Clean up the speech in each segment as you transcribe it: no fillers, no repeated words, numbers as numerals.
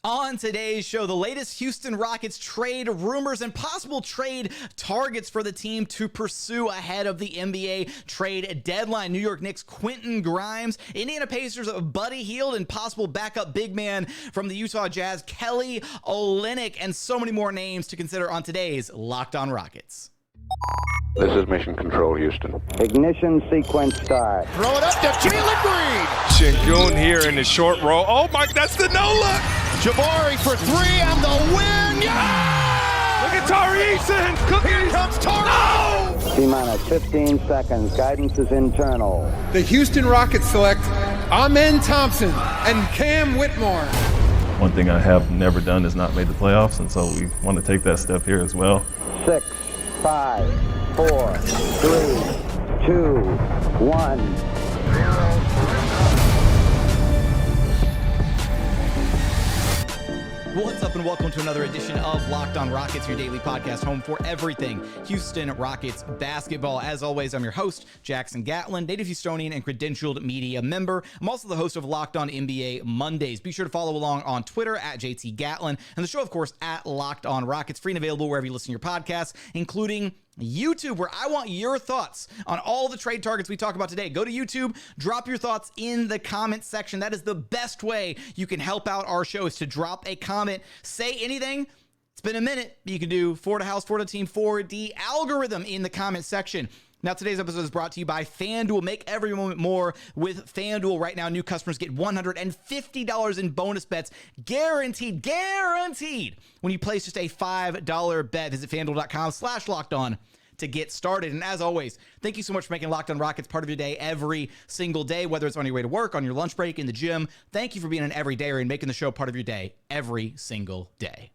On today's show, the latest Houston Rockets trade rumors and possible trade targets for the team to pursue ahead of the NBA trade deadline. New York Knicks Quentin Grimes, Indiana Pacers Buddy Hield, and possible backup big man from the Utah Jazz Kelly Olynyk, and so many more names to consider on today's Locked On Rockets. This is Mission Control, Houston. Ignition sequence start. Throw it up to Jalen Green. Sengun here in the short row. Oh, my, that's the no-look. Jabari for three and the win. Yeah! Look at Tari, Eason. Here comes Tari. No! T-minus 15 seconds. Guidance is internal. The Houston Rockets select Thompson and Cam Whitmore. One thing I have never done is not made the playoffs, and so we want to take that step here as well. 6, 5, 4, 3, 2, 1. What's up and welcome to another edition of Locked On Rockets, your daily podcast home for everything Houston Rockets basketball. As always, I'm your host, Jackson Gatlin, native Houstonian and credentialed media member. I'm also the host of Locked On NBA Mondays. Be sure to follow along on Twitter at JT Gatlin, and the show, of course, at Locked On Rockets, free and available wherever you listen to your podcasts, including YouTube, where I want your thoughts on all the trade targets we talk about today. Go to YouTube, drop your thoughts in the comment section. That is the best way you can help out our show, is to drop a comment, say anything. It's been a minute. You can do for the house, for the team, for the algorithm in the comment section. Now, today's episode is brought to you by FanDuel. Make every moment more with FanDuel. Right now, new customers get $150 in bonus bets, guaranteed, when you place just a $5 bet. Visit FanDuel.com/lockedon to get started. And as always, thank you so much for making Locked On Rockets part of your day every single day, whether it's on your way to work, on your lunch break, in the gym. Thank you for being an everydayer and making the show part of your day every single day.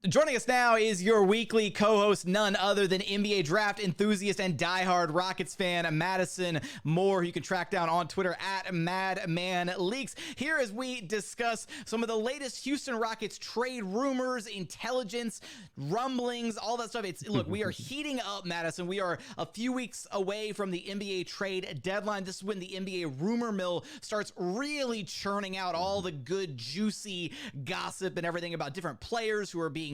Joining us now is your weekly co-host, none other than NBA draft enthusiast and diehard Rockets fan, Madison Moore, who you can track down on Twitter at MadmanLeaks. Here as we discuss some of the latest Houston Rockets trade rumors, intelligence, rumblings, all that stuff. Look, we are heating up, Madison. We are a few weeks away from the NBA trade deadline. This is when the NBA rumor mill starts really churning out all the good, juicy gossip and everything about different players who are being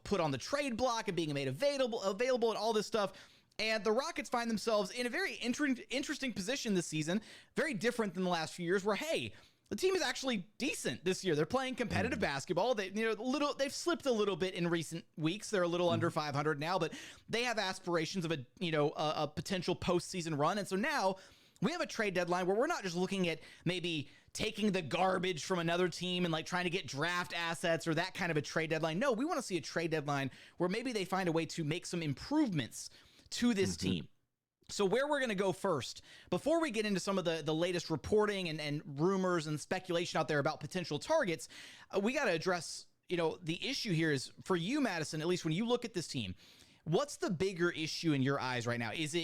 put on the trade block and being made available and all this stuff. And the Rockets find themselves in a very interesting position this season, very different than the last few years, where, hey, the team is actually decent this year. They're playing competitive basketball. They've slipped a little bit in recent weeks. They're a little under 500 now, but they have aspirations of a potential postseason run. And so now we have a trade deadline where we're not just looking at maybe taking the garbage from another team and like trying to get draft assets or that kind of a trade deadline. No, we want to see a trade deadline where maybe they find a way to make some improvements to this team. So where we're going to go first, before we get into some of the latest reporting and rumors and speculation out there about potential targets, we got to address, the issue here is, for you, Madison, at least when you look at this team, what's the bigger issue in your eyes right now? Is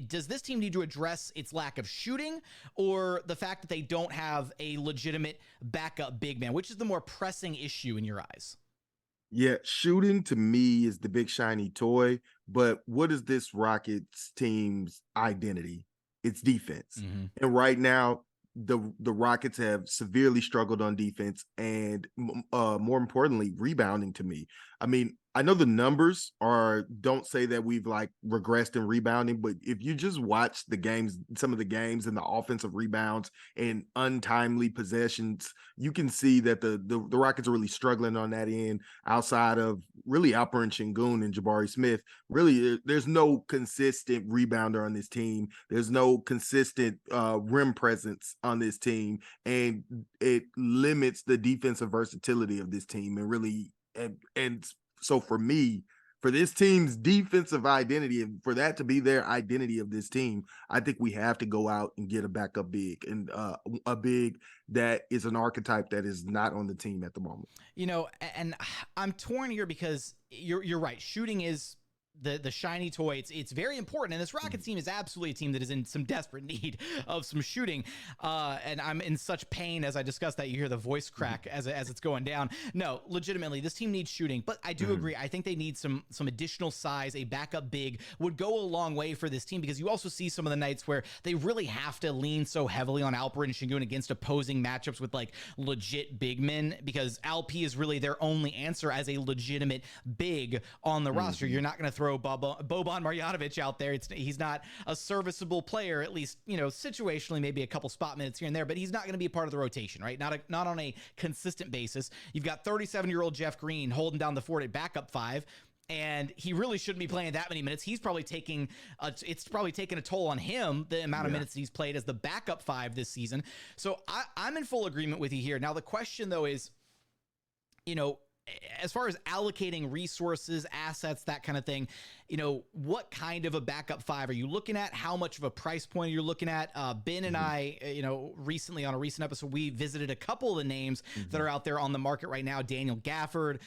does this team need to address its lack of shooting, or the fact that they don't have a legitimate backup big man? Which is the more pressing issue in your eyes? Yeah, shooting to me is the big shiny toy, but what is this Rockets team's identity? It's defense. And right now, the Rockets have severely struggled on defense and more importantly, rebounding to me. I mean, I know the numbers don't say that we've like regressed in rebounding, but if you just watch the games, some of the games and the offensive rebounds and untimely possessions, you can see that the Rockets are really struggling on that end. Outside of really Alperen, Sengun, and Jabari Smith, really there's no consistent rebounder on this team. There's no consistent rim presence on this team, and it limits the defensive versatility of this team. And really, and so for me, for this team's defensive identity, and for that to be their identity of this team, I think we have to go out and get a backup big, and a big that is an archetype that is not on the team at the moment. And I'm torn here because you're right. Shooting is the shiny toy. It's very important, and this Rockets team is absolutely a team that is in some desperate need of some shooting. And I'm in such pain as I discuss that. You hear the voice crack as it's going down. No, legitimately, this team needs shooting, but I do agree. I think they need some additional size. A backup big would go a long way for this team, because you also see some of the nights where they really have to lean so heavily on Alperen and Sengun against opposing matchups with like legit big men, because Alp is really their only answer as a legitimate big on the roster. You're not going to throw Boban Marjanovic out there. He's not a serviceable player, at least, situationally, maybe a couple spot minutes here and there, but he's not going to be a part of the rotation, right? Not on a consistent basis. You've got 37-year-old Jeff Green holding down the fort at backup 5. And he really shouldn't be playing that many minutes. He's probably it's probably taken a toll on him, the amount of minutes he's played as the backup 5 this season. So I'm in full agreement with you here. Now, the question, though, is, as far as allocating resources, assets, that kind of thing, what kind of a backup 5 are you looking at? How much of a price point you're looking at? Ben and I, recently on a recent episode, we visited a couple of the names that are out there on the market right now. Daniel Gafford,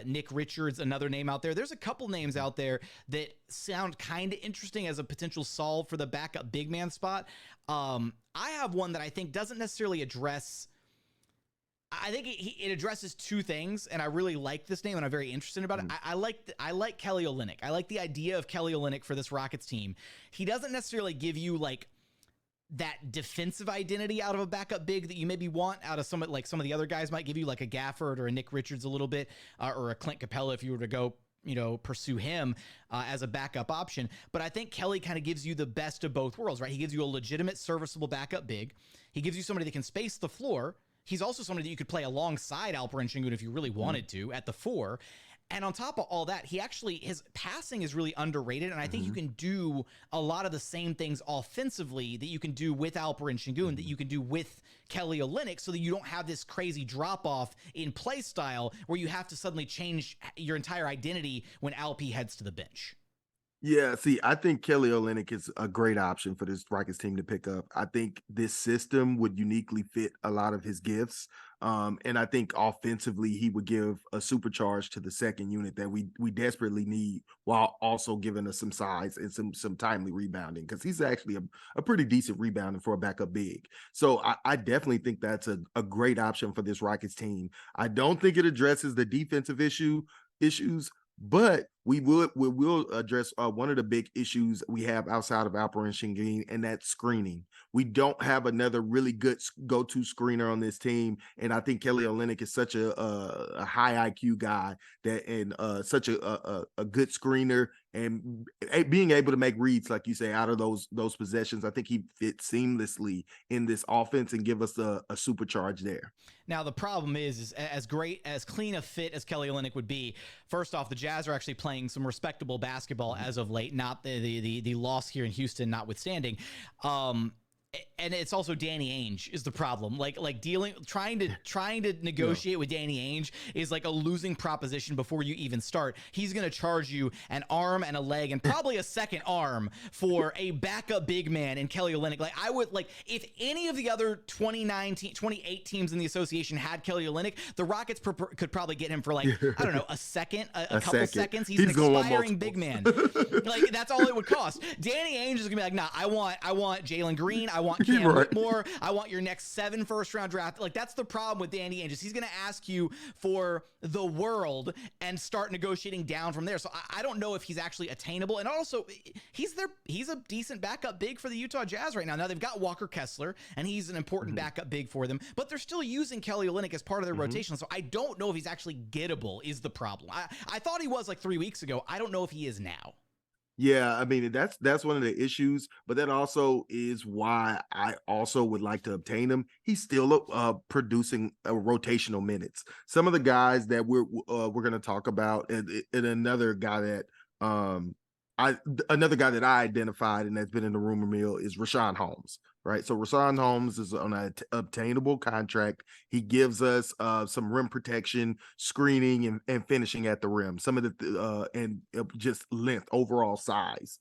Nick Richards, another name out there. There's a couple names out there that sound kind of interesting as a potential solve for the backup big man spot. I have one that I think doesn't necessarily address. I think it addresses two things, and I really like this name, and I'm very interested about it. I like Kelly Olynyk. I like the idea of Kelly Olynyk for this Rockets team. He doesn't necessarily give you like that defensive identity out of a backup big that you maybe want out of some of the other guys might give you, like a Gafford or a Nick Richards a little bit, or a Clint Capella if you were to go pursue him as a backup option. But I think Kelly kind of gives you the best of both worlds, right? He gives you a legitimate, serviceable backup big. He gives you somebody that can space the floor. He's also somebody that you could play alongside Alperen Sengun if you really wanted to at the 4. And on top of all that, his passing is really underrated. And I think you can do a lot of the same things offensively that you can do with Alperen Sengun, that you can do with Kelly Olynyk, so that you don't have this crazy drop off in play style where you have to suddenly change your entire identity when Alp heads to the bench. Yeah, see, I think Kelly Olynyk is a great option for this Rockets team to pick up. I think this system would uniquely fit a lot of his gifts. And I think offensively, he would give a supercharge to the second unit that we desperately need, while also giving us some size and some timely rebounding, because he's actually a pretty decent rebounder for a backup big. So I definitely think that's a great option for this Rockets team. I don't think it addresses the defensive issues, but we will address one of the big issues we have outside of Alperen Sengun, and that's screening. We don't have another really good go-to screener on this team, and I think Kelly Olynyk is such a high IQ guy and such a good screener, and being able to make reads, like you say, out of those possessions. I think he fits seamlessly in this offense and give us a supercharge there. Now, the problem is as clean a fit as Kelly Olynyk would be, first off, the Jazz are actually playing some respectable basketball as of late, not the loss here in Houston notwithstanding. And it's also Danny Ainge is the problem. Trying to negotiate with Danny Ainge is like a losing proposition before you even start. He's going to charge you an arm and a leg and probably a second arm for a backup big man in Kelly Olynyk. If any of the other 28 teams in the association had Kelly Olynyk, the Rockets could probably get him for a second, a couple seconds. He's an expiring big man. That's all it would cost. Danny Ainge is going to be like, nah, I want Jalen Green. I want Cam Whitmore. I want your next 7 first-round draft. That's the problem with Danny Ainge. He's going to ask you for the world and start negotiating down from there. So I don't know if he's actually attainable. And also, he's a decent backup big for the Utah Jazz right now. Now, they've got Walker Kessler, and he's an important backup big for them. But they're still using Kelly Olynyk as part of their rotation. So I don't know if he's actually gettable is the problem. I thought he was 3 weeks ago. I don't know if he is now. Yeah, I mean, that's one of the issues, but that also is why I also would like to obtain him. He's still producing rotational minutes. Some of the guys that we're going to talk about, and another guy that I identified and that's been in the rumor mill is Richaun Holmes, right? So Richaun Holmes is on an obtainable contract. He gives us some rim protection, screening, and finishing at the rim. Some of the and just length, overall size,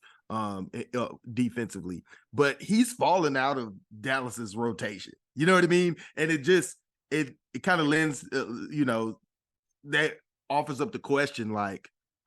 defensively. But he's fallen out of Dallas's rotation. You know what I mean? And it kind of lends, that offers up the question,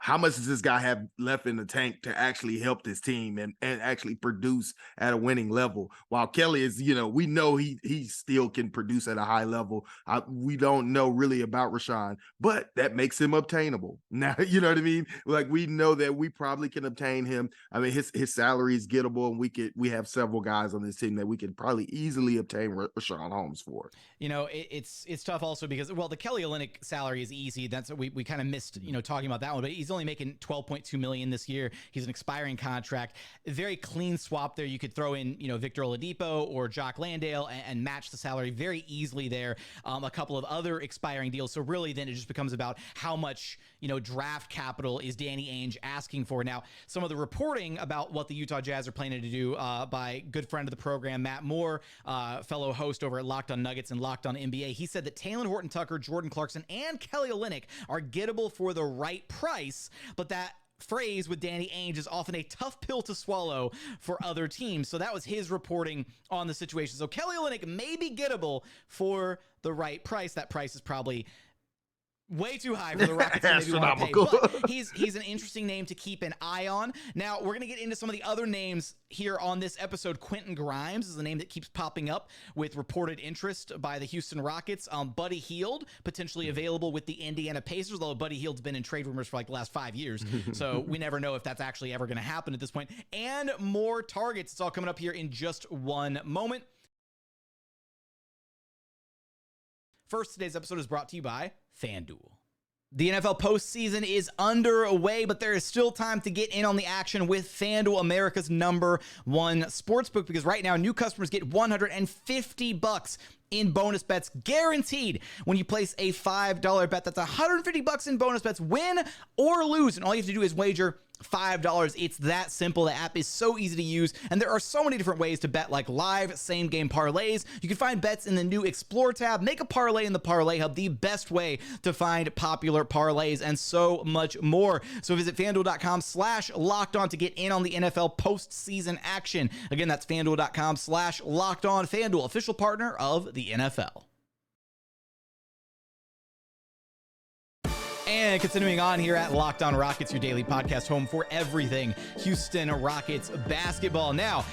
how much does this guy have left in the tank to actually help this team and actually produce at a winning level? While Kelly is, we know he still can produce at a high level. We don't know really about Rashawn, but that makes him obtainable. Now, you know what I mean? Like, we know that we probably can obtain him. I mean, his salary is gettable, and we have several guys on this team that we could probably easily obtain Rashawn Holmes for. It's tough also because, the Kelly Olynyk salary is easy. That's we kind of missed, talking about that one, but he's only making $12.2 million this year. He's an expiring contract. Very clean swap there. You could throw in, Victor Oladipo or Jock Landale and match the salary very easily there. A couple of other expiring deals. So really then it just becomes about how much, draft capital is Danny Ainge asking for. Now, some of the reporting about what the Utah Jazz are planning to do by good friend of the program, Matt Moore, fellow host over at Locked on Nuggets and Locked on NBA, he said that Talen Horton-Tucker, Jordan Clarkson, and Kelly Olynyk are gettable for the right price, but that phrase with Danny Ainge is often a tough pill to swallow for other teams. So that was his reporting on the situation. So Kelly Olynyk may be gettable for the right price. That price is probably way too high for the Rockets to maybe want to pay, but he's an interesting name to keep an eye on. Now, we're going to get into some of the other names here on this episode. Quentin Grimes is a name that keeps popping up with reported interest by the Houston Rockets. Buddy Hield, potentially available with the Indiana Pacers, although Buddy Hield's been in trade rumors for like the last 5 years, so we never know if that's actually ever going to happen at this point. And more targets. It's all coming up here in just one moment. First, today's episode is brought to you by FanDuel. The NFL postseason is underway, but there is still time to get in on the action with FanDuel, America's #1 sportsbook, because right now new customers get $150 in bonus bets guaranteed when you place a $5 bet. That's $150 in bonus bets, win or lose, and all you have to do is wager $5. It's that simple. The app is so easy to use, and there are so many different ways to bet, like live same-game parlays. You can find bets in the new Explore tab, make a parlay in the Parlay Hub, the best way to find popular parlays, and so much more. So visit FanDuel.com/LockedOn to get in on the NFL postseason action. Again, that's FanDuel.com/LockedOn. FanDuel, official partner of the NFL. And continuing on here at Locked On Rockets, your daily podcast home for everything Houston Rockets basketball. Now,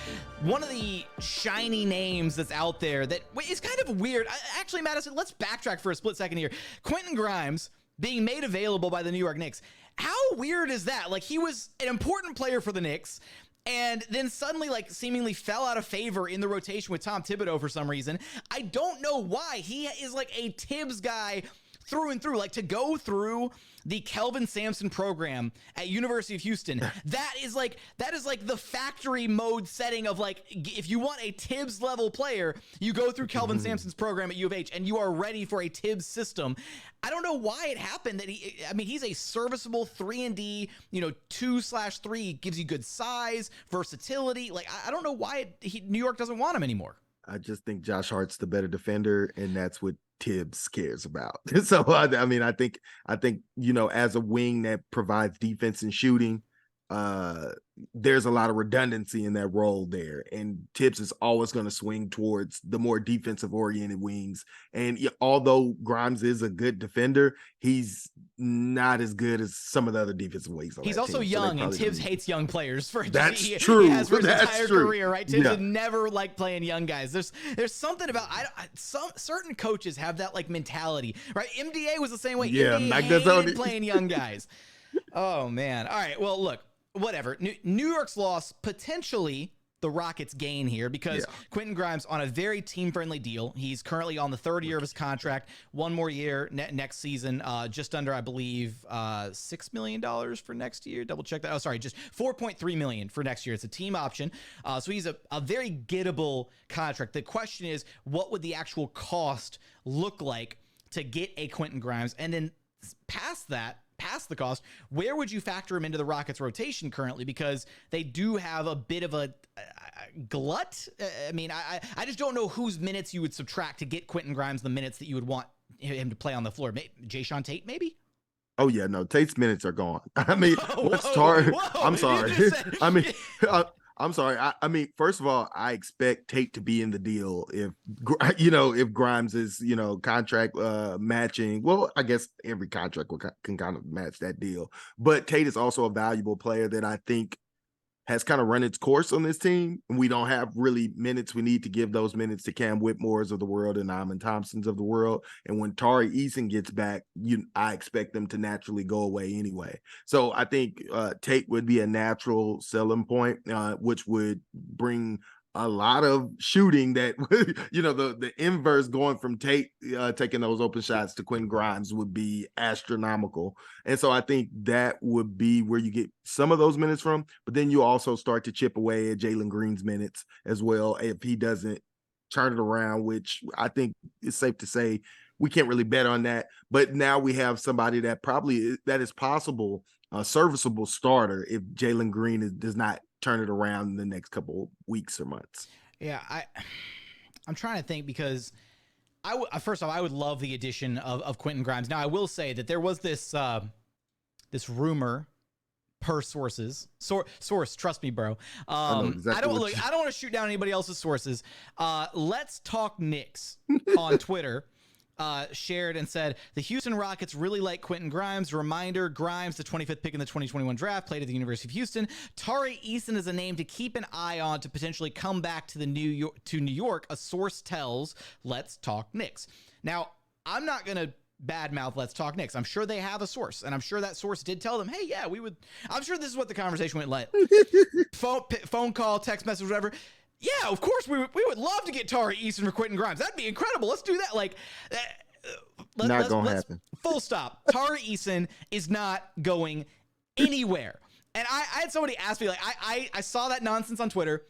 one of the shiny names that's out there that is kind of weird. Actually, Madison, let's backtrack for a split second here. Quentin Grimes being made available by the New York Knicks. How weird is that? Like, he was an important player for the Knicks, and then suddenly, like, seemingly fell out of favor in the rotation with Tom Thibodeau for some reason. I don't know why. He is like a Tibbs guy through and through. Like, to go through the Kelvin Sampson program at University of Houston, that is like the factory mode setting of, like, if you want a Tibbs level player, you go through Kelvin Sampson's program at U of H and you are ready for a Tibbs system. I don't know why it happened that he's a serviceable 3-and-D, 2/3, gives you good size, versatility. Like, I don't know why New York doesn't want him anymore. I just think Josh Hart's the better defender, and that's what Tibbs cares about. So I mean, I think as a wing that provides defense and shooting, there's a lot of redundancy in that role there, and Tibbs is always going to swing towards the more defensive oriented wings. And although Grimes is a good defender, he's not as good as some of the other defensive wings. He's also young, and Tibbs hates young players. That's true. He has for his entire career, right? Tibbs would never like playing young guys. There's something about some certain coaches have that, like, mentality, right? MDA was the same way. Yeah, MDA hated playing young guys. Oh man. All right. Well, look. Whatever. New York's loss, potentially the Rockets' gain here, because Quentin Grimes on a very team-friendly deal. He's currently on the third year of his contract, one more year next season, just under, I believe, $6 million for next year. Double check that. Oh, sorry, just $4.3 million for next year. It's a team option. So he's a very gettable contract. The question is, what would the actual cost look like to get a Quentin Grimes? And then past the cost, where would you factor him into the Rockets rotation currently? Because they do have a bit of a glut. I mean, I just don't know whose minutes you would subtract to get Quentin Grimes the minutes that you would want him to play on the floor. Jae'Sean Tate, maybe? Oh yeah, no, Tate's minutes are gone. I mean, Tari? I'm sorry. I mean, I'm sorry. I mean, first of all, I expect Tate to be in the deal if Grimes is, contract matching. Well, I guess every contract can kind of match that deal. But Tate is also a valuable player that I think has kind of run its course on this team. And we don't have really minutes. We need to give those minutes to Cam Whitmores of the world and Amon Thompsons of the world. And when Tari Eason gets back, I expect them to naturally go away anyway. So I think Tate would be a natural selling point, which would bring a lot of shooting that, the inverse going from Tate taking those open shots to Quentin Grimes would be astronomical. And so I think that would be where you get some of those minutes from, but then you also start to chip away at Jalen Green's minutes as well if he doesn't turn it around, which I think is safe to say we can't really bet on that. But now we have somebody that is possible, a serviceable starter if Jalen Green does not turn it around in the next couple of weeks or months. Yeah, I'm trying to think because first off, I would love the addition of Quentin Grimes. Now, I will say that there was this rumor per sources. Source, trust me, bro. I don't want to shoot down anybody else's sources. Let's Talk Knicks on Twitter. Shared and said, the Houston Rockets really like Quentin Grimes. Reminder, Grimes, the 25th pick in the 2021 draft, played at the University of Houston. Tari Eason is a name to keep an eye on to potentially come back to New York. A source tells Let's Talk Knicks. Now, I'm not going to badmouth Let's Talk Knicks. I'm sure they have a source, and I'm sure that source did tell them, hey, yeah, we would. I'm sure this is what the conversation went like. phone call, text message, whatever. Yeah, of course, we would love to get Tari Eason for Quentin Grimes. That'd be incredible. Let's do that. Not going to happen. Full stop. Tari Eason is not going anywhere. And I had somebody ask me, I saw that nonsense on Twitter.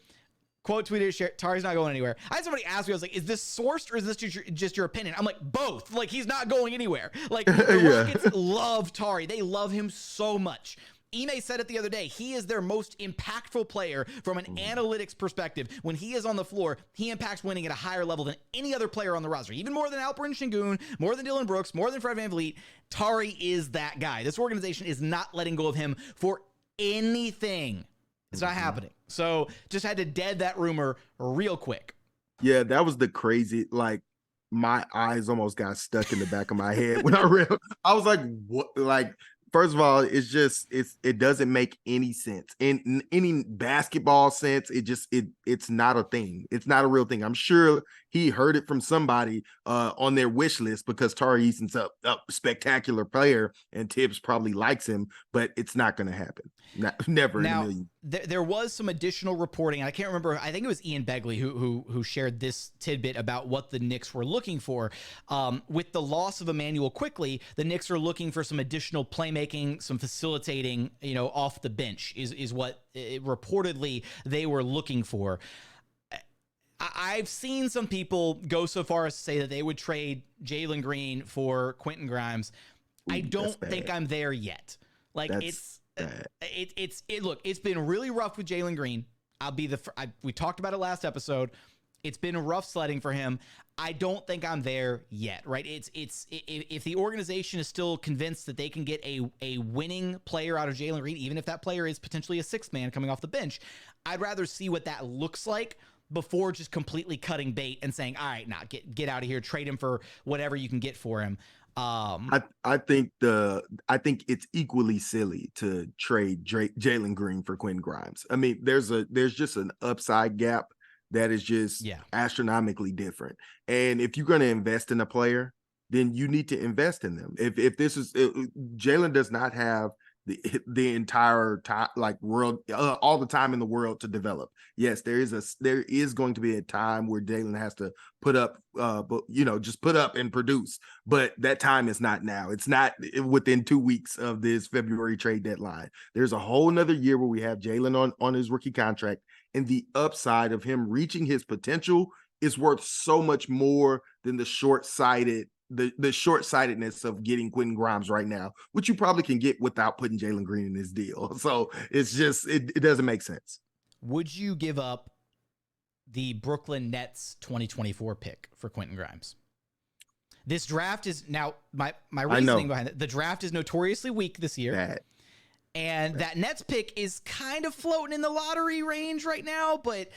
Quote tweeted, share, Tari's not going anywhere. I had somebody ask me, I was like, is this sourced or is this just your opinion? I'm like, both. He's not going anywhere. The Rockets love Tari. They love him so much. Ime said it the other day. He is their most impactful player from an analytics perspective. When he is on the floor, he impacts winning at a higher level than any other player on the roster, even more than Alperen Sengun, more than Dillon Brooks, more than Fred VanVleet. Tari is that guy. This organization is not letting go of him for anything. It's not happening. So just had to dead that rumor real quick. Yeah, that was the crazy, my eyes almost got stuck in the back of my head when I read. I was like, what? First of all, it doesn't make any sense. In any basketball sense, it's not a thing. It's not a real thing. I'm sure he heard it from somebody on their wish list because Tari Eason's a spectacular player and Tibbs probably likes him, but it's not going to happen. Never in a million. There was some additional reporting. I can't remember. I think it was Ian Begley who shared this tidbit about what the Knicks were looking for. With the loss of Emmanuel Quickly, the Knicks are looking for some additional playmaking, some facilitating, off the bench is what reportedly they were looking for. I've seen some people go so far as to say that they would trade Jalen Green for Quentin Grimes. I don't think I'm there yet. It's been really rough with Jalen Green. We talked about it last episode. It's been rough sledding for him. I don't think I'm there yet, right? If the organization is still convinced that they can get a winning player out of Jalen Green, even if that player is potentially a sixth man coming off the bench, I'd rather see what that looks like before just completely cutting bait and saying, all right, get out of here, trade him for whatever you can get for him. I think it's equally silly to trade Jalen Green for Quentin Grimes. I mean, there's just an upside gap that is just astronomically different. And if you're going to invest in a player, then you need to invest in them. If Jalen does not have the entire time, world, all the time in the world to develop. Yes, there is going to be a time where Jalen has to put up, just put up and produce. But that time is not now. It's not within 2 weeks of this February trade deadline. There's a whole nother year where we have Jalen on his rookie contract, and the upside of him reaching his potential is worth so much more than the short-sightedness of getting Quentin Grimes right now, which you probably can get without putting Jalen Green in this deal. So it's just, it doesn't make sense. Would you give up the Brooklyn Nets 2024 pick for Quentin Grimes? This draft is now my reasoning behind it. The draft is notoriously weak this year. Bad. And that Nets pick is kind of floating in the lottery range right now, but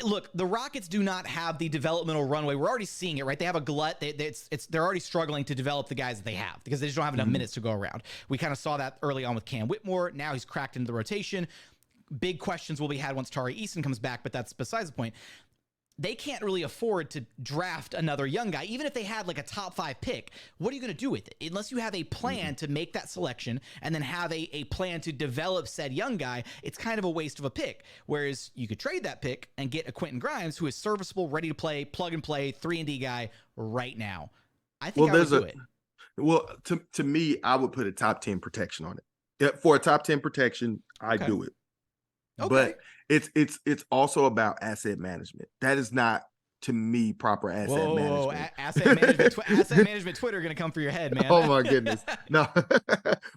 look, the Rockets do not have the developmental runway. We're already seeing it, right? They have a glut. They're already struggling to develop the guys that they have because they just don't have enough minutes to go around. We kind of saw that early on with Cam Whitmore. Now he's cracked into the rotation. Big questions will be had once Tari Eason comes back, but that's besides the point. They can't really afford to draft another young guy. Even if they had like a top 5 pick, what are you going to do with it? Unless you have a plan to make that selection and then have a plan to develop said young guy, it's kind of a waste of a pick. Whereas you could trade that pick and get a Quentin Grimes who is serviceable, ready to play, plug and play, 3-and-D guy right now. I think I would do it. Well, to me, I would put a top 10 protection on it. For a top 10 protection, I do it. Okay. But it's also about asset management. That is not, to me, proper asset management. Asset management Twitter going to come for your head, man. Oh my goodness. No.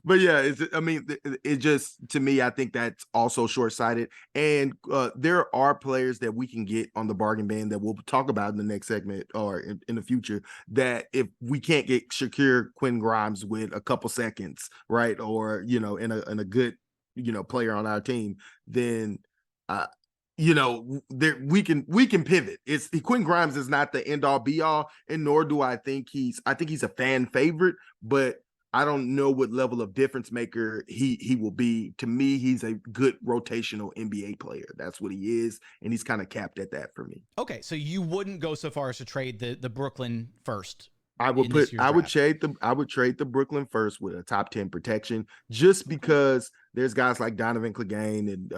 But yeah, it just, to me, I think that's also short-sighted. And there are players that we can get on the bargain bin that we'll talk about in the next segment or in the future, that if we can't secure Quentin Grimes with a couple seconds, right? Or, in a good, player on our team, then we can pivot. Quentin Grimes is not the end all be all, and nor do I think he's a fan favorite, but I don't know what level of difference maker he will be. To me, he's a good rotational NBA player. That's what he is, and he's kind of capped at that for me. Okay, so you wouldn't go so far as to trade the Brooklyn first. I would trade the Brooklyn first with a top 10 protection, just because there's guys like Donovan Clegane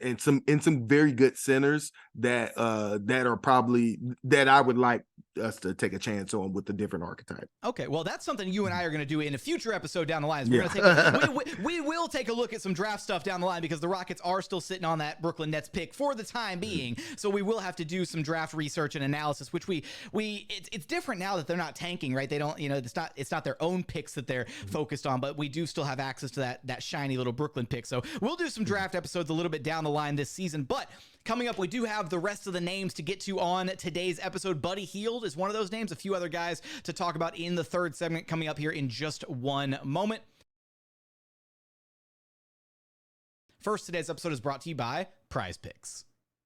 and some very good centers that are probably that I would like us to take a chance on with the different archetype. Okay, well, that's something you and I are going to do in a future episode down the line. We will take a look at some draft stuff down the line because the Rockets are still sitting on that Brooklyn Nets pick for the time being. So we will have to do some draft research and analysis, which it's different now that they're not tanking, right? They don't, it's not their own picks that they're focused on, but we do still have access to that shiny little Brooklyn pick. So we'll do some draft episodes a little bit down the line this season, but coming up, we do have the rest of the names to get to on today's episode. Buddy Hield is one of those names. A few other guys to talk about in the third segment coming up here in just one moment. First, today's episode is brought to you by Prize Picks.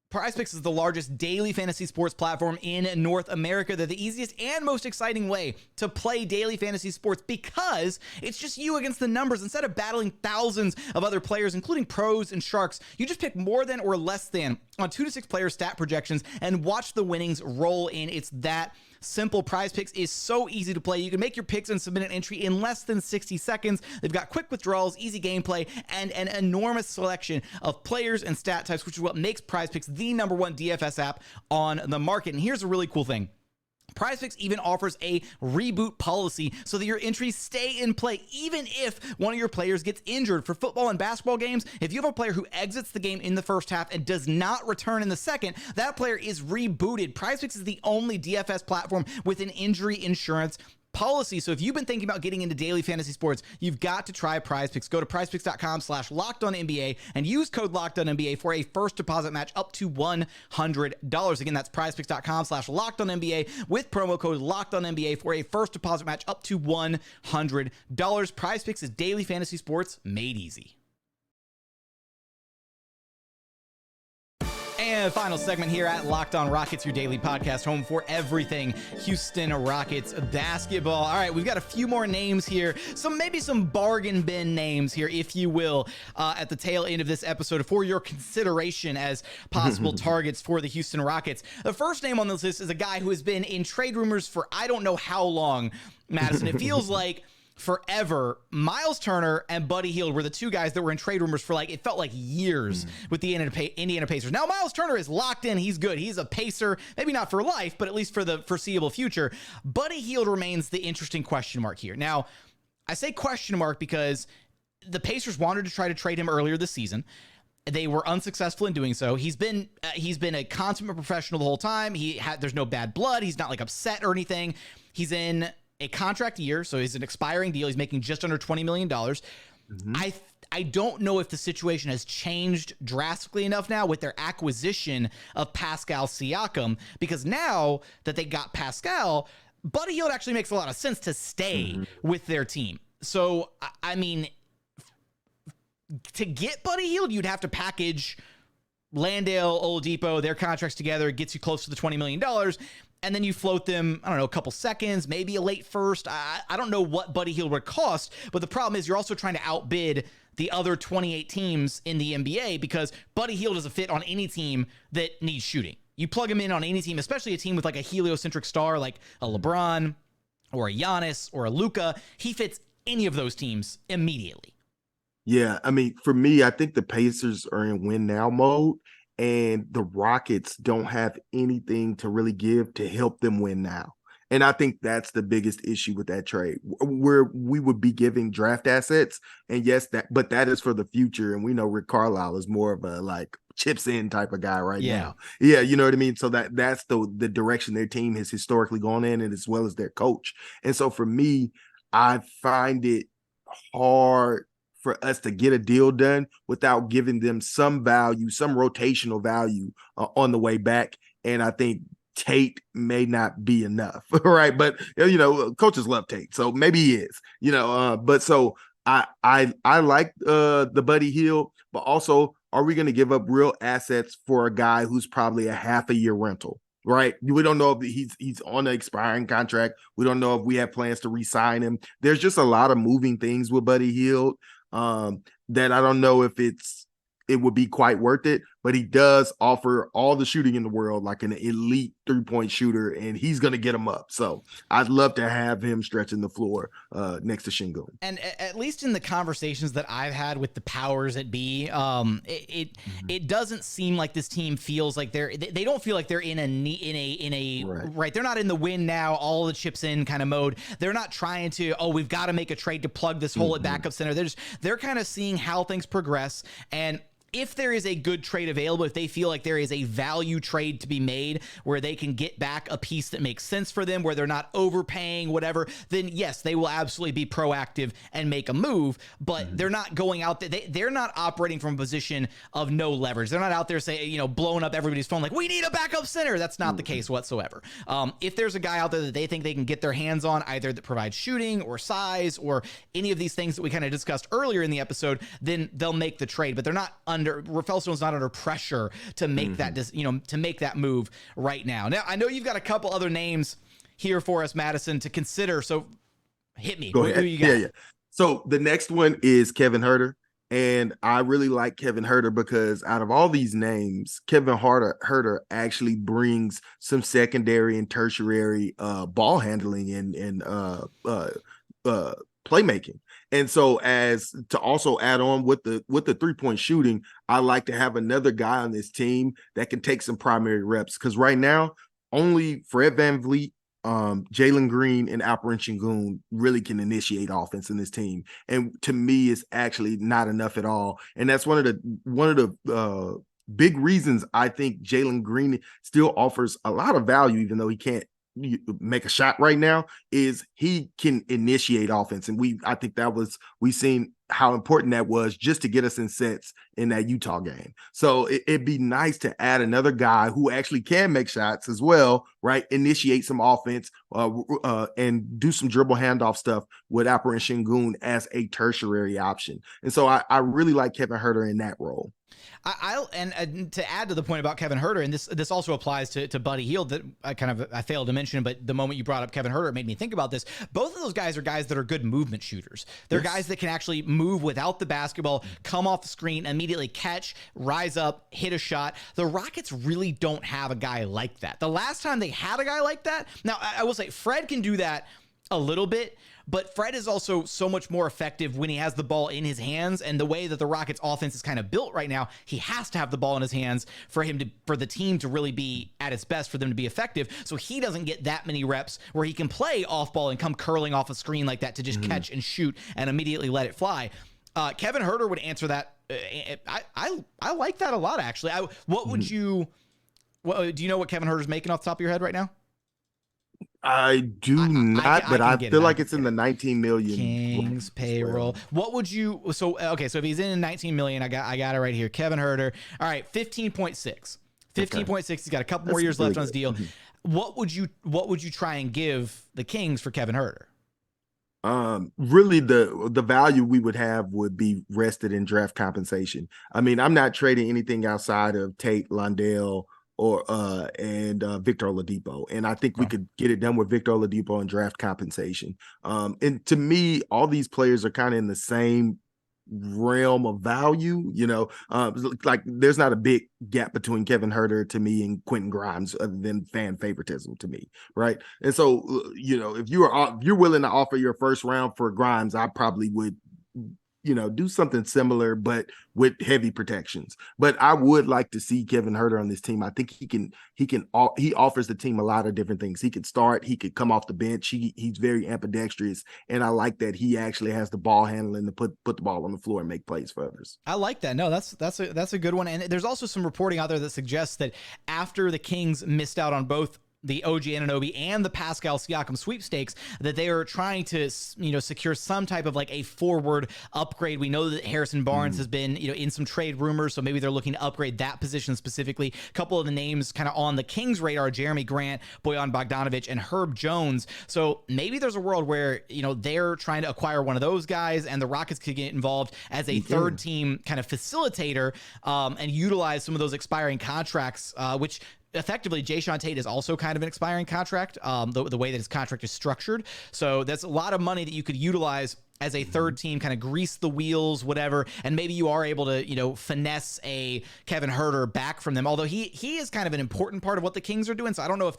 Prize Picks is the largest daily fantasy sports platform in North America. They're the easiest and most exciting way to play daily fantasy sports because it's just you against the numbers. Instead of battling thousands of other players, including pros and sharks, you just pick more than or less than on 2 to 6 player stat projections and watch the winnings roll in. It's that simple. Prize Picks is so easy to play. You can make your picks and submit an entry in less than 60 seconds. They've got quick withdrawals, easy gameplay, and an enormous selection of players and stat types, which is what makes Prize Picks the #1 DFS app on the market. And here's a really cool thing. Prize Picks even offers a reboot policy so that your entries stay in play even if one of your players gets injured. For football and basketball games, if you have a player who exits the game in the first half and does not return in the second, that player is rebooted. Prize Picks is the only DFS platform with an injury insurance policy. So if you've been thinking about getting into daily fantasy sports, you've got to try Prize Picks. Go to prizepicks.com/LockedOnNBA and use code LockedOnNBA for a first deposit match up to $100. Again, that's prizepicks.com/LockedOnNBA with promo code LockedOnNBA for a first deposit match up to $100. Prize Picks is daily fantasy sports made easy. And final segment here at Locked On Rockets, your daily podcast home for everything Houston Rockets basketball. All right, we've got a few more names here, maybe some bargain bin names here, if you will, at the tail end of this episode for your consideration as possible targets for the Houston Rockets. The first name on this list is a guy who has been in trade rumors for I don't know how long, Madison. It feels like forever. Miles Turner and Buddy Hield were the two guys that were in trade rumors for it felt like years with the Indiana Pacers. Now Miles Turner is locked in. He's good. He's a Pacer, maybe not for life, but at least for the foreseeable future. Buddy Hield remains the interesting question mark here. Now, I say question mark because the Pacers wanted to try to trade him earlier this season. They were unsuccessful in doing so. He's been a consummate professional the whole time. There's no bad blood. He's not upset or anything. He's in a contract year, so he's an expiring deal. He's making just under $20 million. I don't know if the situation has changed drastically enough now with their acquisition of Pascal Siakam, because now that they got Pascal, Buddy Hield actually makes a lot of sense to stay with their team. So, I mean, to get Buddy Hield, you'd have to package Landale, Oladipo, their contracts together. It gets you close to the $20 million. And then you float them, I don't know, a couple seconds, maybe a late first. I don't know what Buddy Hield would cost, but the problem is you're also trying to outbid the other 28 teams in the NBA because Buddy Hield is a fit on any team that needs shooting. You plug him in on any team, especially a team with like a heliocentric star like a LeBron or a Giannis or a Luka. He fits any of those teams immediately. Yeah, I mean, for me, I think the Pacers are in win now mode, and the Rockets don't have anything to really give to help them win now. And I think that's the biggest issue with that trade, where we would be giving draft assets. And yes, but that is for the future. And we know Rick Carlisle is more of a like chips in type of guy right now. Yeah, you know what I mean? So that's the direction their team has historically gone in, and as well as their coach. And so for me, I find it hard for us to get a deal done without giving them some value, some rotational value on the way back. And I think Tate may not be enough, right? But coaches love Tate, so maybe he is. But so I like the Buddy Hield, but also, are we going to give up real assets for a guy who's probably a half a year rental? Right. We don't know if he's on an expiring contract. We don't know if we have plans to re-sign him. There's just a lot of moving things with Buddy Hield that I don't know if it would be quite worth it, but he does offer all the shooting in the world, like an elite 3-point shooter, and he's going to get him up. So I'd love to have him stretching the floor next to Sengun. And at least in the conversations that I've had with the powers that be, it doesn't seem like this team feels like they don't feel like they're in a right. They're not in the win now, all the chips in kind of mode. They're not trying to, we've got to make a trade to plug this hole at backup center. They're kind of seeing how things progress. And if there is a good trade available, if they feel like there is a value trade to be made where they can get back a piece that makes sense for them, where they're not overpaying, whatever, then yes, they will absolutely be proactive and make a move. But they're not going out there. They're not operating from a position of no leverage. They're not out there saying, blowing up everybody's phone like, we need a backup center. That's not the case whatsoever. If there's a guy out there that they think they can get their hands on, either that provides shooting or size or any of these things that we kind of discussed earlier in the episode, then they'll make the trade. But they're not Rafael Stone's not under pressure to make to make that move right now. Now, I know you've got a couple other names here for us, Madison, to consider. So hit me. Go ahead. Who you got? Yeah. So the next one is Kevin Huerter. And I really like Kevin Huerter because out of all these names, Kevin Huerter actually brings some secondary and tertiary ball handling and playmaking. And so, as to also add on with the 3-point shooting, I like to have another guy on this team that can take some primary reps. Because right now, only Fred VanVleet, Jalen Green, and Alperen Sengun really can initiate offense in this team. And to me, it's actually not enough at all. And that's one of the big reasons I think Jalen Green still offers a lot of value, even though he can't make a shot right now, is he can initiate offense. And I think we've seen how important that was just to get us in sets in that Utah game. So it'd be nice to add another guy who actually can make shots as well, right? Initiate some offense and do some dribble handoff stuff with Alperen Sengun as a tertiary option. And so I really like Kevin Huerter in that role. And to add to the point about Kevin Huerter, and this also applies to Buddy Hield that I failed to mention, but the moment you brought up Kevin Huerter, it made me think about this. Both of those guys are guys that are good movement shooters. They're guys that can actually move without the basketball, come off the screen, immediately catch, rise up, hit a shot. The Rockets really don't have a guy like that. The last time they had a guy like that, now I will say Fred can do that a little bit, but Fred is also so much more effective when he has the ball in his hands. And the way that the Rockets offense is kind of built right now, he has to have the ball in his hands for the team to really be at its best, for them to be effective. So he doesn't get that many reps where he can play off ball and come curling off a screen like that to just catch and shoot and immediately let it fly. Kevin Huerter would answer that. I like that a lot, actually. Do you know what Kevin Huerter's making off the top of your head right now? I do not, but I feel like it's in the 19 million Kings payroll. What would you? So if he's in 19 million, I got it right here. Kevin Huerter. All right, 15.6. 15.6. He's got a couple more years left on his deal. What would you try and give the Kings for Kevin Huerter? Really the value we would have would be rested in draft compensation. I mean, I'm not trading anything outside of Tate, Landale, or Victor Oladipo, and I think we could get it done with Victor Oladipo and draft compensation. And to me, all these players are kind of in the same realm of value, like there's not a big gap between Kevin Huerter to me and Quentin Grimes other than fan favoritism to me, right? And so if you're willing to offer your first round for Grimes, I probably would do something similar, but with heavy protections. But I would like to see Kevin Huerter on this team. I think he offers the team a lot of different things. He could start, he could come off the bench. He's very ambidextrous, and I like that he actually has the ball handling to put the ball on the floor and make plays for others. I like that. No, that's a good one. And there's also some reporting out there that suggests that after the Kings missed out on both the OG Anunoby and the Pascal Siakam sweepstakes, that they are trying to, secure some type of like a forward upgrade. We know that Harrison Barnes has been, in some trade rumors, so maybe they're looking to upgrade that position specifically. A couple of the names kind of on the Kings radar: Jeremy Grant, Bojan Bogdanovic, and Herb Jones. So maybe there's a world where, they're trying to acquire one of those guys, and the Rockets could get involved as a third team kind of facilitator, and utilize some of those expiring contracts, which effectively Jae'Sean Tate is also kind of an expiring contract, the way that his contract is structured. So that's a lot of money that you could utilize as a third team, kind of grease the wheels, whatever. And maybe you are able to, finesse a Kevin Huerter back from them. Although he is kind of an important part of what the Kings are doing. So I don't know if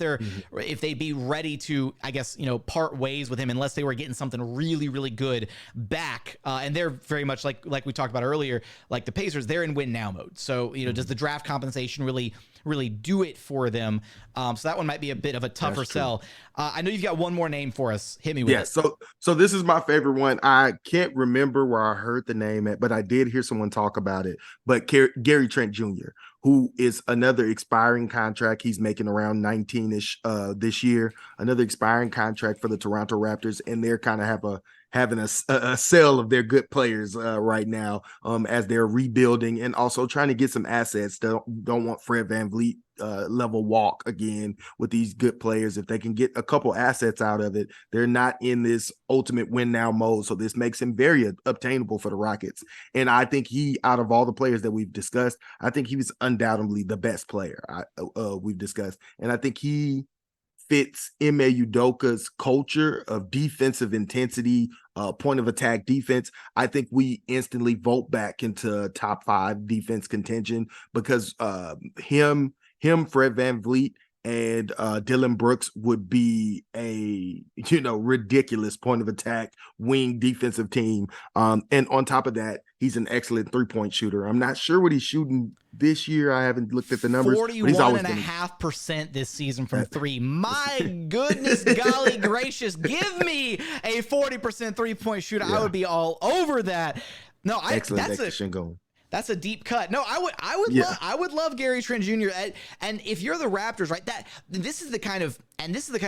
if they'd be ready to, I guess, part ways with him unless they were getting something really, really good back. And they're very much like we talked about earlier, like the Pacers, they're in win now mode. So, does the draft compensation really do it for them? So that one might be a bit of a tougher sell. I know you've got one more name for us. Hit me with it. So this is my favorite one. I can't remember where I heard the name at, but I did hear someone talk about it. But Gary Trent Jr., who is another expiring contract. He's making around 19-ish this year. Another expiring contract for the Toronto Raptors, and they're kind of having a sale of their good players right now as they're rebuilding and also trying to get some assets. Don't want Fred VanVleet level walk again with these good players. If they can get a couple assets out of it, they're not in this ultimate win now mode. So this makes him very obtainable for the Rockets. And I think out of all the players that we've discussed, I think he was undoubtedly the best player we've discussed. And I think he fits Ime Udoka's culture of defensive intensity, point of attack defense. I think we instantly vote back into top 5 defense contention because him, Fred VanVleet, and Dillon Brooks would be a ridiculous point of attack wing defensive team. And on top of that, he's an excellent 3-point shooter. I'm not sure what he's shooting this year. I haven't looked at the numbers. 41.5% this season from 3. My goodness, golly gracious, give me a 40% 3-point shooter. Yeah. I would be all over that. No, that's a deep cut. No, I would love Gary Trent Jr. And if you're the Raptors, right, this is the kind of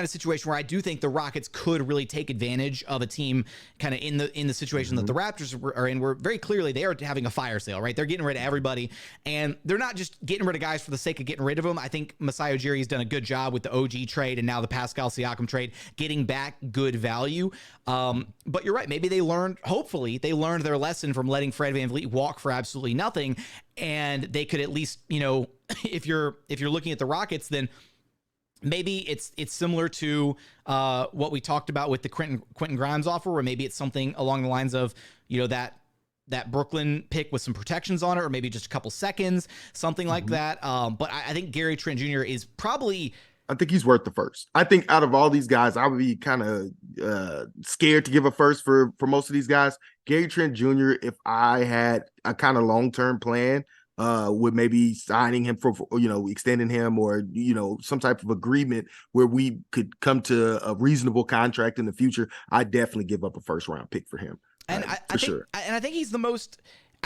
situation where I do think the Rockets could really take advantage of a team kind of in the situation that the Raptors are in, where very clearly they are having a fire sale, right? They're getting rid of everybody, and they're not just getting rid of guys for the sake of getting rid of them. I think Masai Ujiri's done a good job with the OG trade and now the Pascal Siakam trade, getting back good value. But you're right. Maybe hopefully they learned their lesson from letting Fred VanVleet walk for absolutely nothing. And they could at least, if you're looking at the Rockets, then maybe it's similar to what we talked about with the Quentin Grimes offer, or maybe it's something along the lines of, that Brooklyn pick with some protections on it, or maybe just a couple seconds, something like that. But I think Gary Trent Jr. is probably... I think he's worth the first. I think out of all these guys, I would be kind of scared to give a first for most of these guys. Gary Trent Jr., if I had a kind of long-term plan, with maybe signing him for extending him, or some type of agreement where we could come to a reasonable contract in the future, I'd definitely give up a first-round pick for him. And I think he's the most...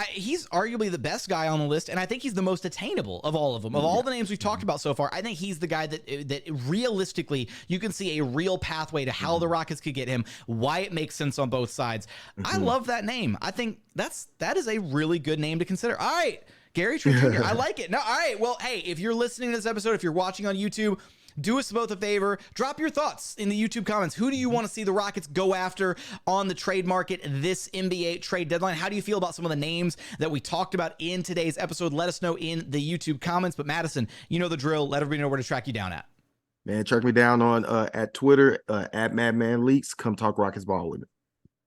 he's arguably the best guy on the list, and I think he's the most attainable of all of them. Of all the names we've talked about so far, I think he's the guy that realistically you can see a real pathway to how the Rockets could get him, why it makes sense on both sides. I love that name. I think that is a really good name to consider. All right, Gary Trent Jr. I like it. No, all right. Well, hey, if you're listening to this episode, if you're watching on YouTube, do us both a favor. Drop your thoughts in the YouTube comments. Who do you want to see the Rockets go after on the trade market this NBA trade deadline? How do you feel about some of the names that we talked about in today's episode? Let us know in the YouTube comments. But Madison, you know the drill. Let everybody know where to track you down at. Man, track me down on at Twitter, at MadmanLeaks. Come talk Rockets ball with me.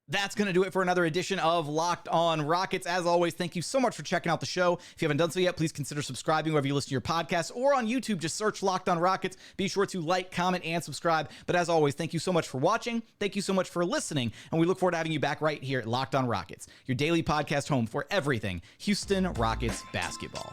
That's going to do it for another edition of Locked On Rockets. As always, thank you so much for checking out the show. If you haven't done so yet, please consider subscribing wherever you listen to your podcasts or on YouTube. Just search Locked On Rockets. Be sure to like, comment, and subscribe. But as always, thank you so much for watching. Thank you so much for listening. And we look forward to having you back right here at Locked On Rockets, your daily podcast home for everything Houston Rockets basketball.